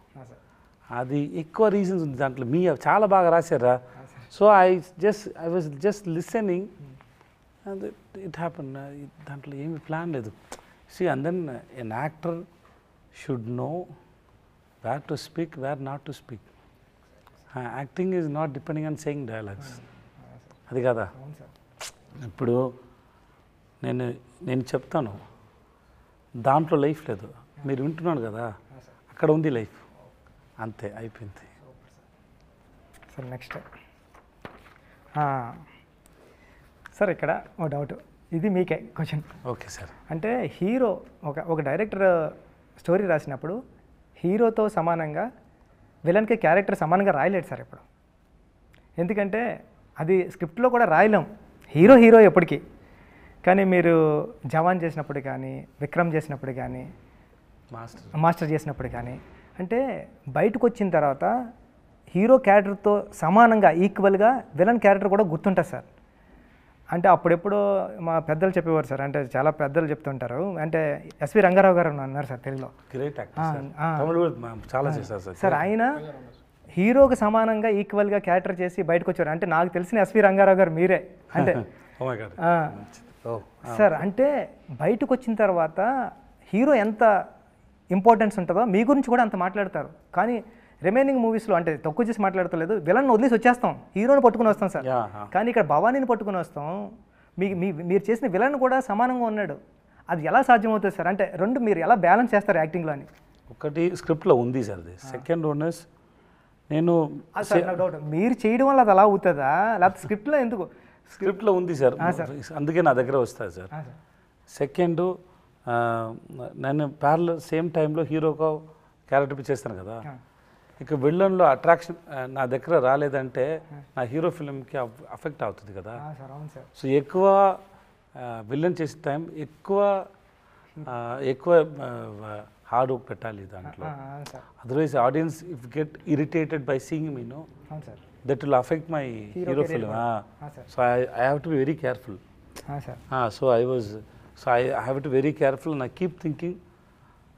అది ఎక్కువ రీజన్స్ ఉంది దాంట్లో. చాలా బాగా రాశారా. So I was just listening and it happen. దాంట్లో ఏమి ప్లాన్ లేదు. See, and then an actor should know where to speak, where not to speak. Acting is not depending on saying dialogues. అది కదా. ఇప్పుడు నేను చెప్తాను, దాంట్లో లైఫ్ లేదు, మీరు వింటున్నాను కదా, అక్కడ ఉంది లైఫ్, అంతే అయిపోయింది. సార్ నెక్స్ట్ సార్ ఇక్కడ ఓ డౌట్, ఇది మీకే క్వశ్చన్. Okay sir. అంటే హీరో ఒక డైరెక్టర్ స్టోరీ రాసినప్పుడు హీరోతో సమానంగా విలన్కి క్యారెక్టర్ సమానంగా రాయలేడు సార్ ఇప్పుడు. ఎందుకంటే అది స్క్రిప్ట్లో కూడా రాయలేం, హీరో ఎప్పటికీ. కానీ మీరు జవాన్ చేసినప్పుడు కానీ, విక్రమ్ చేసినప్పుడు కానీ, మాస్టర్ చేసినప్పుడు కానీ, అంటే బయటకు వచ్చిన తర్వాత హీరో క్యారెక్టర్తో సమానంగా ఈక్వల్గా విలన్ క్యారెక్టర్ కూడా గుర్తుంటుంది సార్. అంటే అప్పుడెప్పుడో మా పెద్దలు చెప్పేవారు సార్, అంటే చాలా పెద్దలు చెప్తుంటారు, అంటే ఎస్వి రంగారావు గారు అన్నారు సార్ తెలుగులో. గ్రేట్ చాలా చేశారు సార్. ఆయన హీరోకి సమానంగా ఈక్వల్గా క్యారెక్టర్ చేసి బయటకు వచ్చారు. అంటే నాకు తెలిసిన ఎస్వి రంగారావు గారు మీరే. అంటే సార్ అంటే బయటకు వచ్చిన తర్వాత హీరో ఎంత ఇంపార్టెన్స్ ఉంటుందో మీ గురించి కూడా అంత మాట్లాడతారు. కానీ రిమైనింగ్ మూవీస్లో అంటే తక్కువ చేసి మాట్లాడతలేదు, విలన్ వదిలేసి వచ్చేస్తాం, హీరోని పట్టుకుని వస్తాం సార్. కానీ ఇక్కడ భవానీని పట్టుకుని వస్తాం, మీరు చేసిన విలన్ కూడా సమానంగా ఉన్నాడు. అది ఎలా సాధ్యమవుతుంది సార్? అంటే రెండు మీరు ఎలా బ్యాలెన్స్ చేస్తారు యాక్టింగ్లో అని? ఒకటి స్క్రిప్ట్లో ఉంది సార్, అది సెకండ్ వన్ ఇస్ నేను డౌట్ మీరు చేయడం వల్ల అది అలా అవుతుందా, లేకపోతే స్క్రిప్ట్లో ఎందుకు? స్క్రిప్ట్లో ఉంది సార్, అందుకే నా దగ్గర వస్తుంది సార్. సెకండ్ నేను ప్యారల్ సేమ్ టైంలో హీరోగా క్యారెక్టర్ చేస్తాను కదా, ఇక విలన్లో అట్రాక్షన్ నా దగ్గర రాలేదంటే నా హీరో ఫిల్మ్కి అఫెక్ట్ అవుతుంది కదా. సో ఎక్కువ విలన్ చేసే టైం ఎక్కువ హార్డ్ వర్క్ పెట్టాలి దాంట్లో. Otherwise audience if get irritated by seeing me no, that will affect my hero film. So I have to be very careful. So I have to be very careful and I keep thinking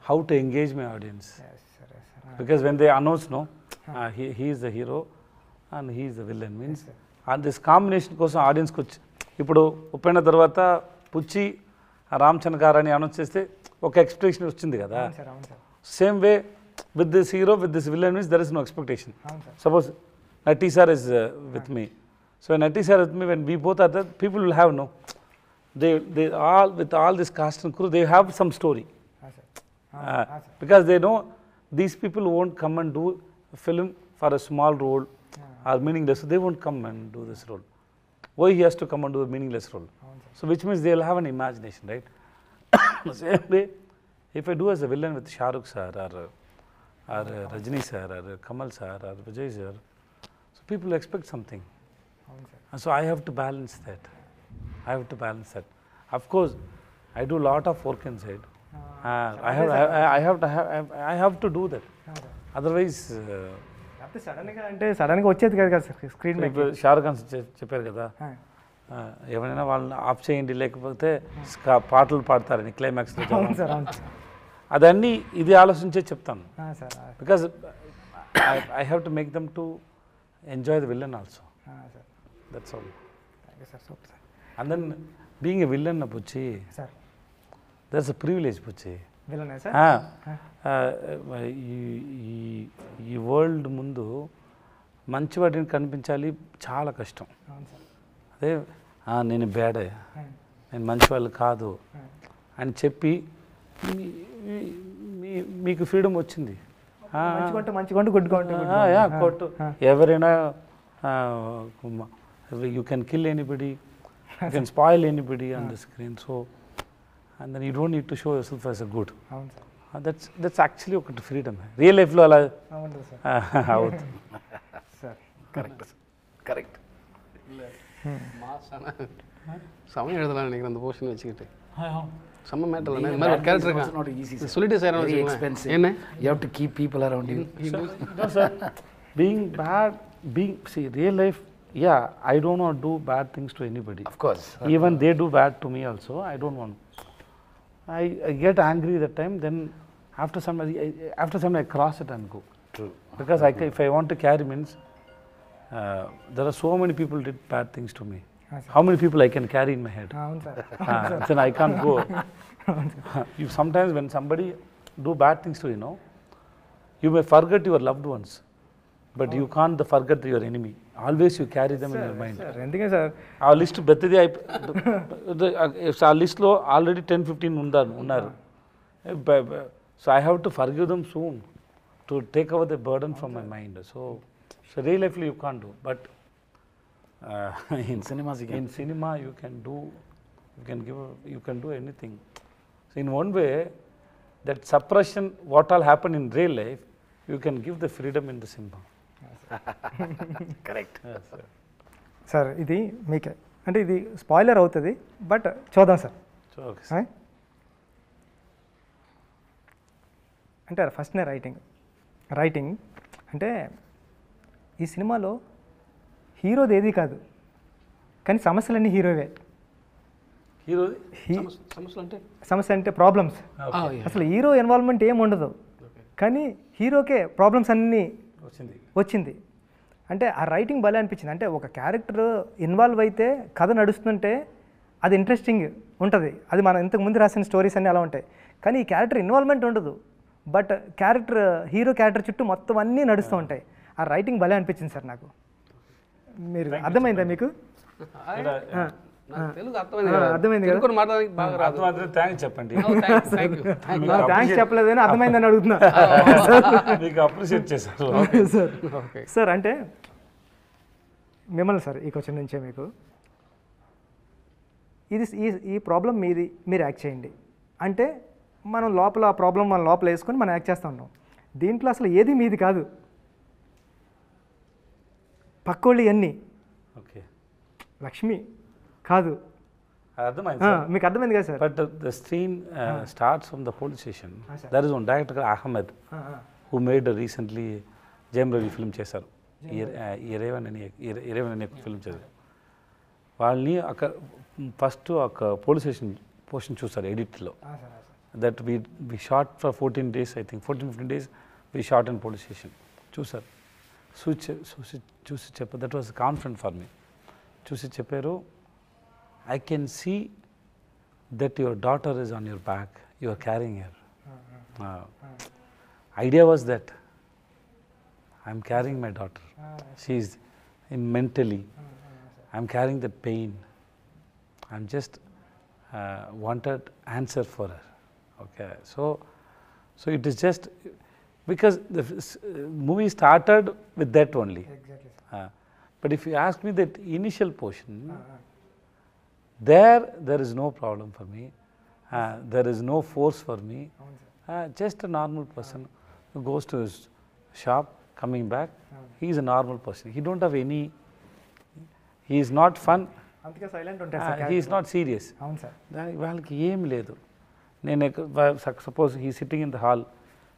how to engage my audience. Because when they announce he is the hero and he is the villain means and this combination కోసం ఆడియన్స్కి వచ్చి ఇప్పుడు ఉప్పెన్న తర్వాత పుచ్చి రామచంద్ర గారు అని announce చేస్తే ఒక expectation వచ్చింది కదా. Same way with this hero with this villain means there is no expectation. Suppose నటీ sir is with me, so నటీ sir with me, when we both are there, people will have they all with all this cast and crew, they have some story. Because they know these people won't come and do a film for a small role or meaningless, so they won't come and do this role. Why he has to come and do a meaningless role? So which means they'll have an imagination, right? Same way, if I do as a villain with Shah Rukh sir or Rajini sir or Kamal sir or Vijay sir, so people expect something. And so I have to balance that. Of course, I do a lot of work inside. I have to do that. Otherwise, సడన్గా వచ్చేది కదా sir screen మీద. ఇప్పుడు షారుఖ్ ఖాన్ చెప్పారు కదా, ఎవరైనా వాళ్ళని of చేయండి లేకపోతే పాటలు పాడతారని క్లైమాక్స్లో. అవును సార్, అవును అదన్నీ ఇది ఆలోచించే చెప్తాను, sir. Because I have to make them to enjoy the villain also. That's all. Thank you sir, super sir. And then being a villain Buchi, sir that's a privilege Buchi. విలనే సార్? ఈ వరల్డ్ ముందు మంచి వాటిని కనిపించాలి చాలా కష్టం. అవును సార్. అదే నేను బ్యాడే, నేను మంచి వాళ్ళు కాదు అని చెప్పి మీకు ఫ్రీడమ్ వచ్చింది. మంచిగా కొట్టు ఎవరైనా, you can kill anybody, you can spoil anybody on the screen. So and then you don't need to show yourself as a good. అవును సార్. దట్స్ యాక్చువల్లీ ఒకటి ఫ్రీడమ్. రియల్ లైఫ్లో అలా అవుతుంది సార్. கரெக்ட். சமயம் எழுதலாம் நினைக்கிறேன் அந்த போர்ஷன் வச்சுக்கிட்டு. செம்ம மேட்டர் இந்த மாதிரி ஒரு கேரக்டர் இருக்கான் சொல்லிட்டு சார் Very expensive. என்ன You have to keep people around you. No, sir. Being bad, see, real life, yeah, I don't want to do bad things to anybody. Of course. Even they do bad to me also, I don't want. I get angry that time, then after some I cross it and go. True. Because if I want to carry means, there are so many people did bad things to me. How many people I can carry in my head? అవును sir. Then I can't go. You sometimes when somebody do bad things to you, you may forget your loved ones, but you can't forget your enemy. Always you carry them in your mind. Sir ఎందుకే sir ఆ list పెద్దది ఆ లిస్ట్లో already 10-15 ఉన్నారు. So I have to forgive them soon to take our the burden from my mind. So real లైఫ్లో you can't do, but In cinemas you can. in cinema you can do anything. So in one way, that suppression what all happen in real life, you can give the freedom in the cinema. Correct. Yes, sir. Sir ఇది మీకే అంటే ఇది spoiler అవుతుంది, but చూద్దాం sir. So, okay, sir. అంటే ఫస్ట్నే writing అంటే ఈ సినిమాలో హీరోది ఏది కాదు, కానీ సమస్యలన్నీ హీరోవే. Hero, సమస్యలు అంటే సమస్య అంటే ప్రాబ్లమ్స్. అసలు హీరో ఇన్వాల్వ్మెంట్ ఏమి ఉండదు, కానీ హీరోకే ప్రాబ్లమ్స్ అన్నీ వచ్చింది. అంటే ఆ రైటింగ్ భలే అనిపించింది. అంటే ఒక క్యారెక్టర్ ఇన్వాల్వ్ అయితే కథ నడుస్తుంటే అది ఇంట్రెస్టింగ్ ఉంటుంది. అది మనం ఇంతకు ముందు రాసిన స్టోరీస్ అన్నీ అలా ఉంటాయి, కానీ ఈ క్యారెక్టర్ ఇన్వాల్వ్మెంట్ ఉండదు, బట్ హీరో క్యారెక్టర్ చుట్టూ మొత్తం అన్నీ నడుస్తూ ఉంటాయి. ఆ రైటింగ్ భలే అనిపించింది సార్ నాకు. మీరు అర్థమైందా మీకు? తెలుగు అర్థమైంది కదా? మాట్లాడడానికి బాగా రాదు. థ్యాంక్స్ చెప్పండి. థ్యాంక్స్ చెప్పలేదని అర్థమైందని అడుగుతున్నా. మీకు అప్రిషియేట్ చేశారు సార్. సార్ అంటే మిమ్మల్ని సార్ ఈ క్వశ్చన్ నుంచే మీకు ఇది ఈ ప్రాబ్లం మీది, మీరు యాక్ట్ చేయండి అంటే మనం లోపల ఆ ప్రాబ్లం మనం లోపల వేసుకొని మనం యాక్ట్ చేస్తూ ఉన్నాం. దీంట్లో అసలు ఏది మీది కాదు, పక్కోళ్ళు అన్నీ. ఓకే, లక్ష్మి కాదు. అర్థమైంది మీకు అర్థమైంది కదా sir? But the scene starts from the police station. There is one director Ahmed who made recently Jayam Ravi film చేశారు, ఇరేవన్ అనే ఫిల్మ్ చేశారు. వాళ్ళని అక్కడ ఫస్ట్ ఒక పోలీస్ స్టేషన్ పోర్షన్ చూస్తారు ఎడిట్లో. That we shot for 14 days, I think 14-15 days we shot in police station. చూసారు, చూసి చెప్పారు. That was confident for me. చూసి చెప్పారు, I can see that your daughter is on your back, you are carrying her. Idea was that I am carrying my daughter. She is mentally, I am carrying the pain. I am just wanted answer for her. Okay, so it is just because the movie started with that only. Exactly. But if you ask me that initial portion, there is no problem for me. There is no force for me. Just a normal person who goes to his shop, coming back. He is a normal person. He don't have any. He is not fun. అందుకే silent ఉంటారు sir. He is not serious. అవును sir. వాళ్ళకి ఏం లేదు. నేను suppose he sitting in the hall,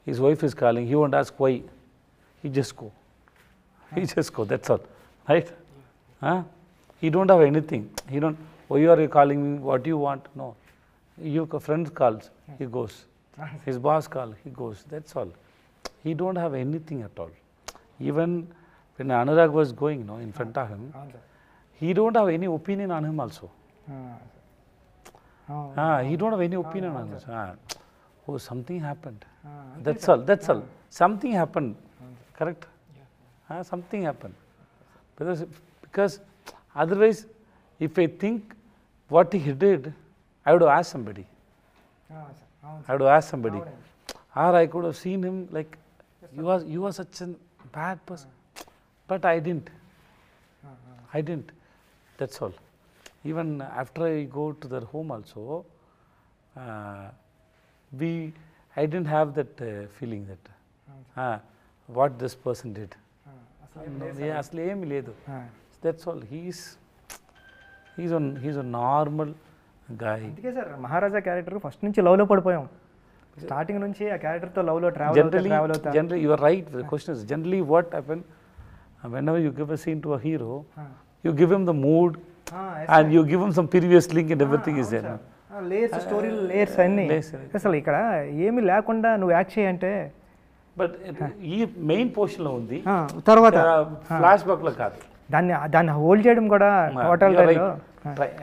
his wife is calling. He won't ask why. He just go. he just go, that's all, right? He don't have anything. He don't, why are you calling me, what do you want? No. Your friend calls, he goes. His boss calls, he goes, that's all. He don't have anything at all. Even when Anurag was going, no, in front of him, he don't have any opinion on him also. He don't have any opinion on us. Oh, something happened. That's all. That's all. Something happened. Correct? Something happened. Because otherwise, if I think what he did, I would have asked somebody. I would have asked somebody. Or I could have seen him like, you are such a bad person. But I didn't. I didn't. That's all. Even after I go to their home also, I didn't have that feeling that what this person did. అసలు ఏమి లేదు. That's all. He's a normal guy. అందుకే sir మహారాజా character first నుంచి లవ్లో పడిపోయాం. Starting నుంచి ఆ క్యారెక్టర్తో లవ్లో ట్రావెల్ అవుతా. Generally, you are right. The question is generally what happens whenever you give a scene to a hero, you give him the mood and you give him some previous link and everything is there. Layers story layers అన్నీ అసలు ఇక్కడ ఏమి లేకుండా నువ్వు act చేయంటే. But ఈ main portion లో ఉంది, తర్వాత ఫ్లాష్ బ్యాక్ లో కాదు. దాన్ని హోల్డ్ చేయడం కూడా టోటల్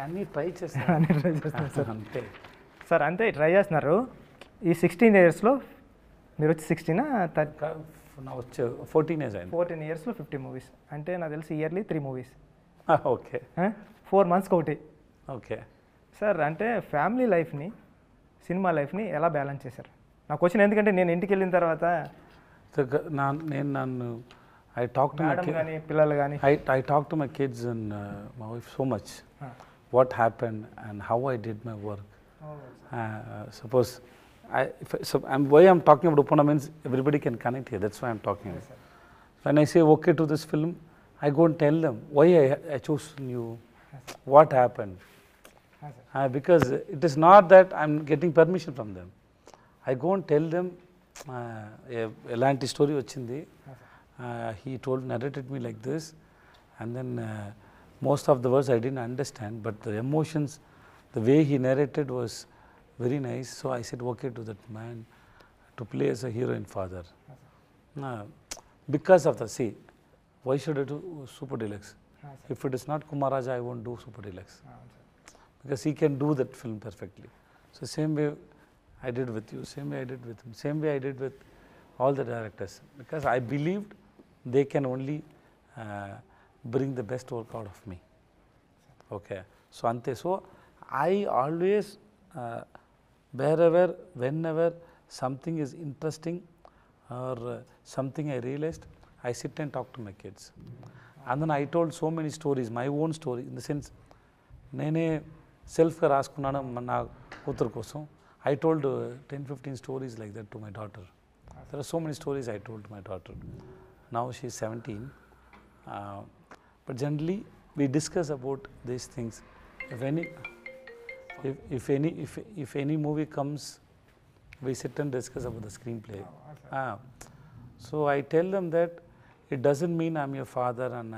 అన్ని ట్రై చేస్తారు అంతే సార్. అంతే ట్రై చేస్తున్నారు. ఈ 16 yearsలో మీరు వచ్చి 16 వచ్చే 14 years అయింది. 14 yearsలో 50 movies అంటే నాకు తెలిసి ఇయర్లీ 3 movies. ఓకే. 4 monthsకి ఒకటి. ఓకే సార్ అంటే ఫ్యామిలీ లైఫ్ని సినిమా లైఫ్ని ఎలా బ్యాలెన్స్ చేశారు? నా క్వశ్చన్ ఎందుకంటే నేను ఇంటికి వెళ్ళిన తర్వాత నన్ను I talk to my kids, పిల్లలు కానీ I talk to my kids and my wife so much. What happened and how I did my work. Suppose why I'm talking about Uppana means everybody can connect here. That's why I'm talking. Yes, when I say okay to this film, I go and tell them why I chose you, what happened. Because it is not that I'm getting permission from them. I go and tell them elanti story vachindi. He narrated me like this, and then most of the words I didn't understand, but the emotions, the way he narrated was very nice. So I said okay to that man to play as a heroine father. Because of the why should I do Super Deluxe? If it is not Kumaraja, I won't do Super Deluxe. Because he can do that film perfectly. So same way I did with you, same way I did with him, same way I did with all the directors. Because I believed they can only bring the best work out of me. Okay. So ante. So I always, wherever, whenever something is interesting or something I realized, I sit and talk to my kids. And then I told so many stories, my own story, in the sense, nene self-గా రాసుకున్నాను నా కూతురు కోసం. I told 10-15 stories like that to my daughter. There are so many stories I told to my daughter. Now she is 17. But generally, we discuss about these things. If any movie comes, we sit and discuss about the screenplay. So I tell them that it doesn't mean I'm your father and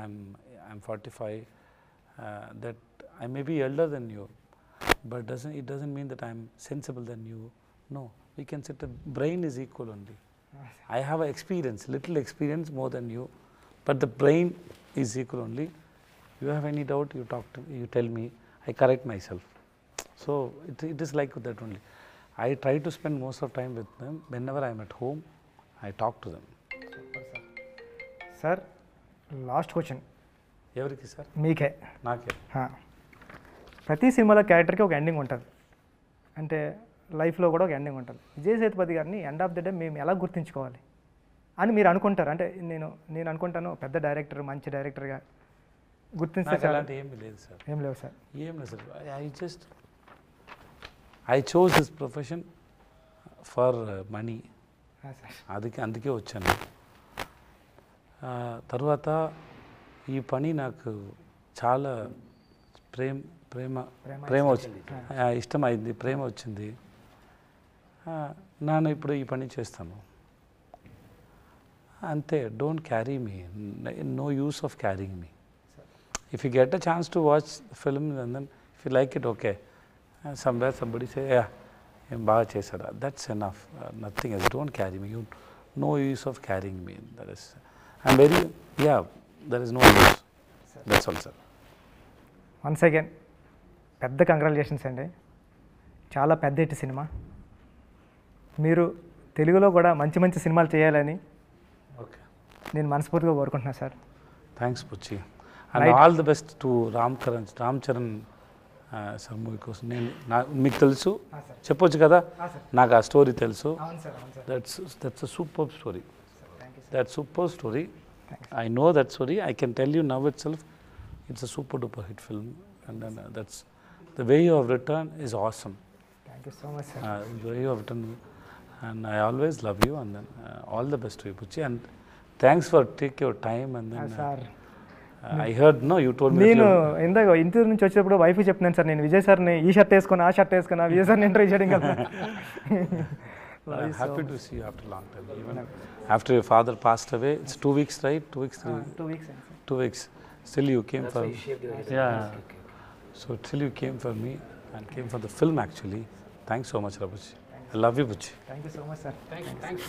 I'm 45. That I may be elder than you, but it doesn't mean that I'm sensible than you. No, we can sit. Brain is equal only. I have little experience more than you, but the brain is equal only. You have any doubt, you talk to me, you tell me, I correct myself. So it is like that only. I try to spend most of time with them. Whenever I am at home, I talk to them. Sir last question ఎవరికి sir? మీకే. నాకే. ప్రతి సినిమాలో క్యారెక్టర్కి ఒక ending ఉంటుంది, అంటే లైఫ్లో కూడా ఒక ఎండింగ్ ఉంటుంది. విజయ్ సేతుపతి గారిని ఎండ్ ఆఫ్ ద డే మేము ఎలా గుర్తుంచుకోవాలి అని మీరు అనుకుంటారు? అంటే నేను అనుకుంటాను పెద్ద డైరెక్టర్, మంచి డైరెక్టర్గా గుర్తించే ఏమి లేదు సార్. ఏం లేవు సార్. ఏం లేదు sir. I chose this profession for money. అందుకే వచ్చాను. తర్వాత ఈ పని నాకు చాలా ప్రేమ వచ్చింది, ఇష్టమైంది, ప్రేమ వచ్చింది. నేను ఇప్పుడు ఈ పని చేస్తాను. ante, don't carry me. No use of carrying me. If you get a chance to watch the film and then if you like it, okay. Somewhere somebody say, yeah, baga chesada. That's enough. Nothing else. Don't carry me. No use of carrying me. That is, I'm very, yeah, there is no use. That's all, sir. Once again పెద్ద congratulations అండి. చాలా పెద్ద hit cinema. మీరు తెలుగులో కూడా మంచి మంచి సినిమాలు చేయాలని Okay. నేను మనస్ఫూర్తిగా కోరుకుంటున్నాను sir. Thanks, Puchi. And all the best to Ram Charan sir movie కోసం. నేను మీకు తెలుసు చెప్పొచ్చు కదా, నాకు ఆ స్టోరీ తెలుసు. That's a super story. That super story. I know that story. I can tell you now itself it's a super duper hit film. And then that's the way you have return is awesome. Thank you so much sir. The way you have written, and I always love you, and then all the best to you, Puchi, and thanks for take your time. And then sir I heard, no, you told me that నేను ఇందాక interview నుంచి వచ్చేటప్పుడు wife చెప్తున్నాను sir, నేను విజయ్ సార్ని ఈ shirt వేసుకుని ఆ షర్ట్ వేసుకున్నా విజయ్ సార్ని ఇంటర్వ్యూ చేయడం కదా. I'm happy to see you after a long time. Even after your father passed away, it's 2 weeks, right? 2 weeks, 2 weeks. 2 weeks. Still you came for, yeah. Okay. So still you came for me and came for the film actually. Thanks so much, Rabuchi. I love you, Puchi. Thank you so much sir. Thanks.